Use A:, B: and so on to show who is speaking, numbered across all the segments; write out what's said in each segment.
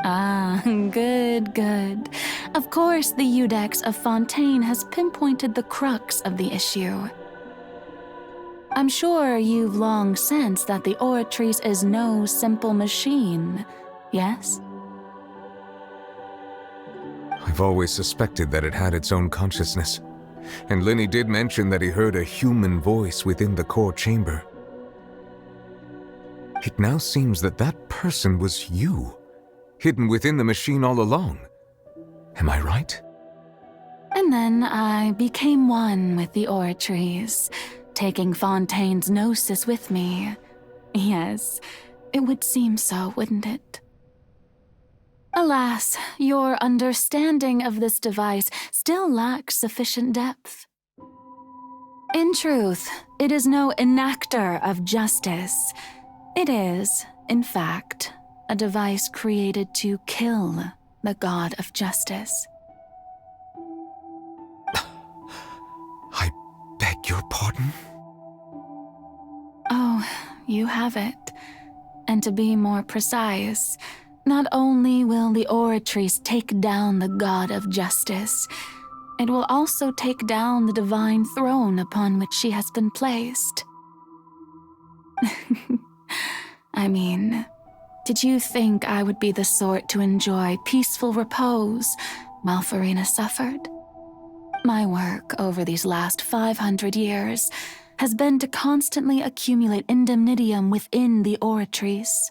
A: Ah, good, good. Of course, the Iudex of Fontaine has pinpointed the crux of the issue. I'm sure you've long sensed that the Oratrice is no simple machine, yes?
B: I've always suspected that it had its own consciousness, and Lenny did mention that he heard a human voice within the core chamber. It now seems that that person was you, hidden within the machine all along. Am I right?
A: And then I became one with the Oratrice, taking Fontaine's gnosis with me. Yes, it would seem so, wouldn't it? Alas, your understanding of this device still lacks sufficient depth. In truth, it is no enactor of justice. It is, in fact, a device created to kill the god of justice.
B: I beg your pardon?
A: Oh, you have it. And to be more precise, not only will the Oratrice take down the god of justice, it will also take down the divine throne upon which she has been placed. I mean, did you think I would be the sort to enjoy peaceful repose while Farina suffered? My work over these last 500 years has been to constantly accumulate indemnitium within the Oratrice.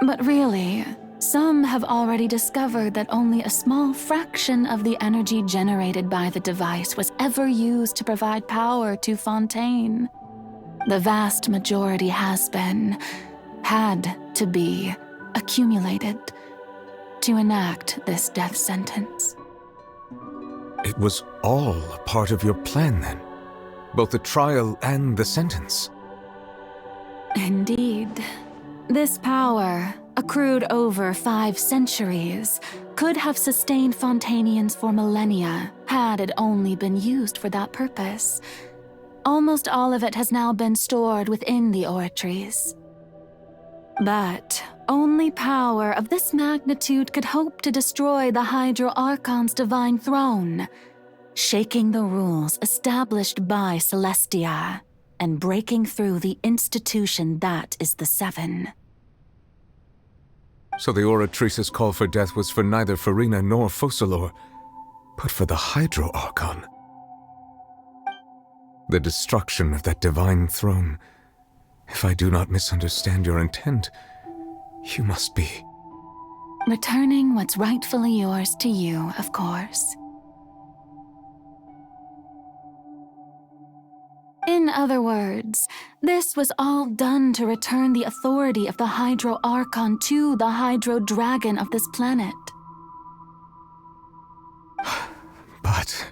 A: But really, some have already discovered that only a small fraction of the energy generated by the device was ever used to provide power to Fontaine. The vast majority had to be, accumulated to enact this death sentence.
B: It was all a part of your plan then? Both the trial and the sentence?
A: Indeed. This power, accrued over 5 centuries, could have sustained Fontainians for millennia had it only been used for that purpose. Almost all of it has now been stored within the Oratrice. But only power of this magnitude could hope to destroy the Hydro Archon's divine throne, shaking the rules established by Celestia and breaking through the institution that is the Seven.
B: So the Oratrice's call for death was for neither Farina nor Focalors, but for the Hydro Archon. The destruction of that divine throne. If I do not misunderstand your intent, you must be...
A: Returning what's rightfully yours to you, of course. In other words, this was all done to return the authority of the Hydro Archon to the Hydro Dragon of this planet.
B: But...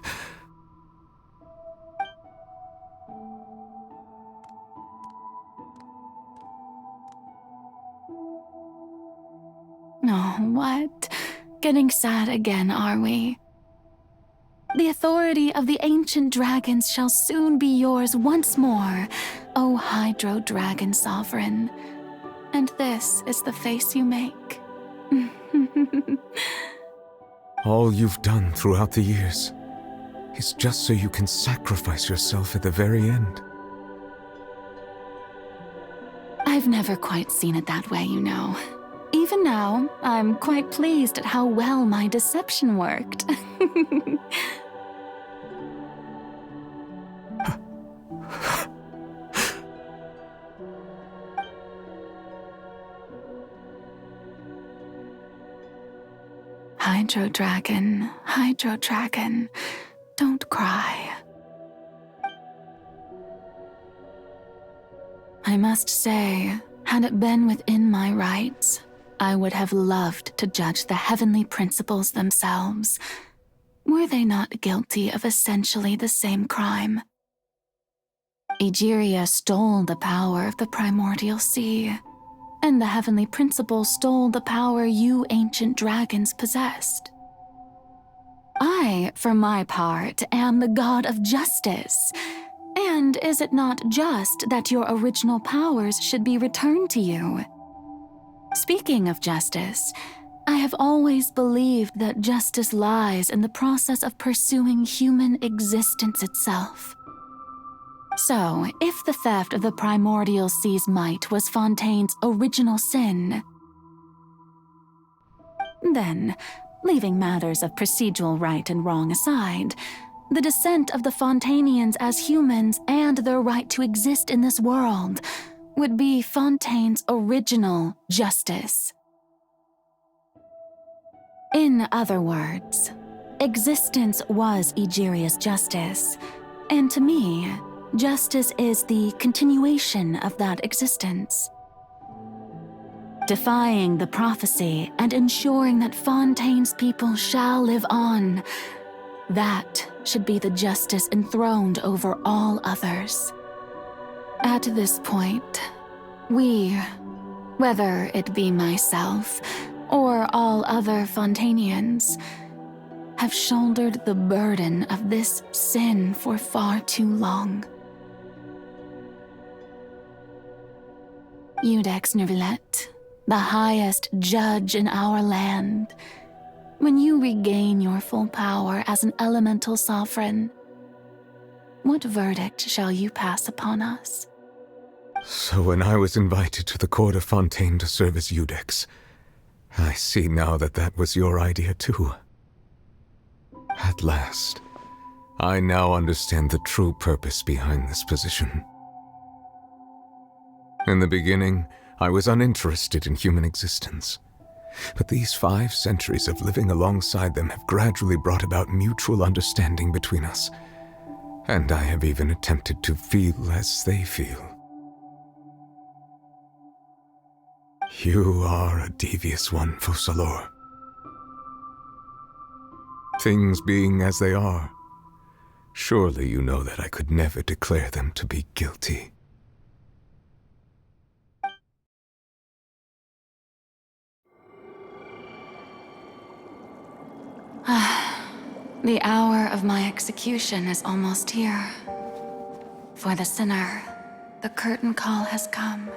A: Oh, what? Getting sad again, are we? The authority of the ancient dragons shall soon be yours once more, O Hydro Dragon Sovereign. And this is the face you make.
B: all you've done throughout the years is just so you can sacrifice yourself at the very end.
A: I've never quite seen it that way, you know. Even now, I'm quite pleased at how well my deception worked. Hydro Dragon, don't cry. I must say, had it been within my rights, I would have loved to judge the heavenly principles themselves. Were they not guilty of essentially the same crime? Egeria stole the power of the primordial sea, and the heavenly principles stole the power you ancient dragons possessed. I, for my part, am the god of justice, and is it not just that your original powers should be returned to you? Speaking of justice, I have always believed that justice lies in the process of pursuing human existence itself. So, if the theft of the primordial sea's might was Fontaine's original sin, then, leaving matters of procedural right and wrong aside, the descent of the Fontanians as humans and their right to exist in this world would be Fontaine's original justice. In other words, existence was Egeria's justice, and to me, justice is the continuation of that existence. Defying the prophecy and ensuring that Fontaine's people shall live on, that should be the justice enthroned over all others. At this point, we, whether it be myself or all other Fontanians, have shouldered the burden of this sin for far too long. Iudex Neuvillette, the highest judge in our land, when you regain your full power as an elemental sovereign, what verdict shall you pass upon us?
B: So when I was invited to the court of Fontaine to serve as Iudex, I see now that that was your idea too. At last, I now understand the true purpose behind this position. In the beginning, I was uninterested in human existence. But these 5 centuries of living alongside them have gradually brought about mutual understanding between us. And I have even attempted to feel as they feel. You are a devious one, Focalors. Things being as they are, surely you know that I could never declare them to be guilty.
A: The hour of my execution is almost here. For the sinner, the curtain call has come.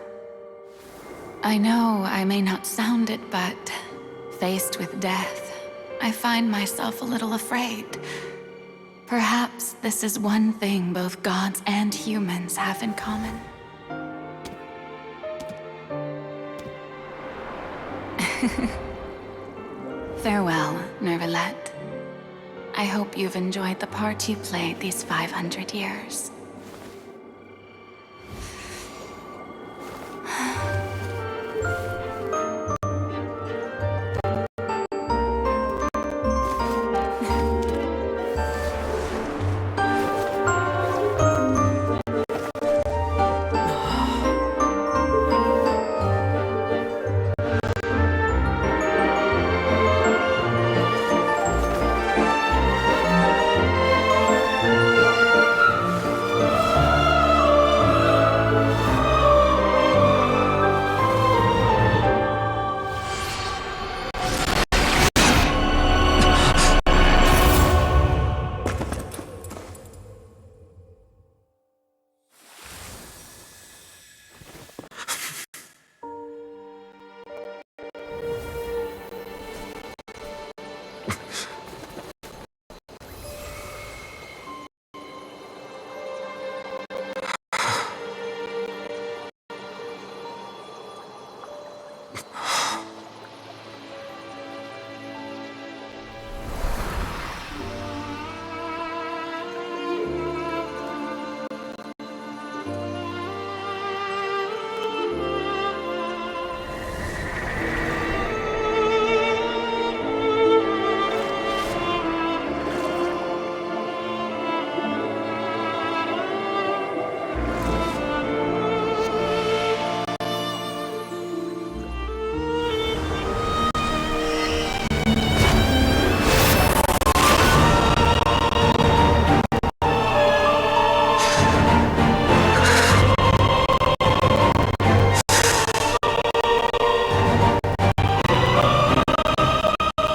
A: I know I may not sound it, but faced with death, I find myself a little afraid. Perhaps this is one thing both gods and humans have in common. Farewell, Neuvillette. I hope you've enjoyed the part you played these 500 years.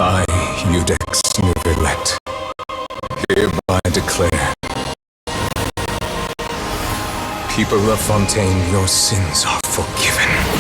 B: I, Iudex Neuvillette, hereby declare, people of Fontaine, your sins are forgiven.